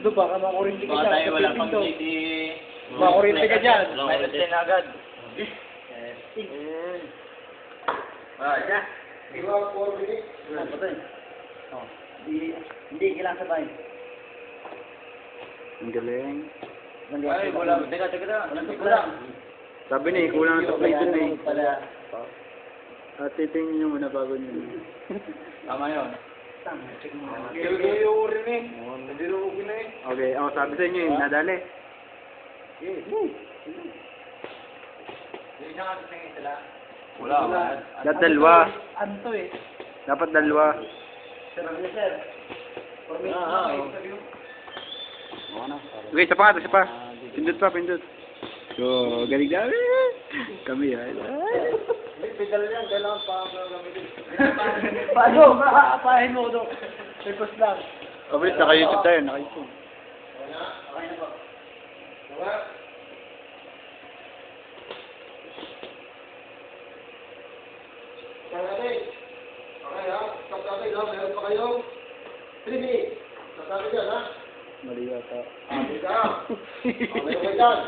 Ito, baka makurinti ka Baka dyan. tayo wala pang Pinto. GT. Makurinti ka dyan. Minus 10 agad. Siya. Iwa, 4 minutes. Hindi, kailangan sabay. Ang galing. Ay, wala. Teka. Kulang. Sabi niya, kulang ang supply dun eh. Pala. At titingin nyo muna bago nyo. Tama yun. Kaya rin eh. Hindi rin okay na eh. Okay, ako sabi sa inyo yun, nadali. Wala. Dapat dalawa. Ano to eh? Dapat dalawa. Sir. Okay, isa pa nga, isa pa. Pindot pa, pindot. So, galing na. Kami yan. Pedal yan, kailangan pa gamitin. Paano? Makakapahin mo ito. Request lang. Pabilis, naka-YouTube tayo, naka-YouTube. Diba? Okay ha? Stop natin ha? Meron pa kayong 3 minutes. Stop natin yan ha? Mali yata. Abi ka. Okay, dyan.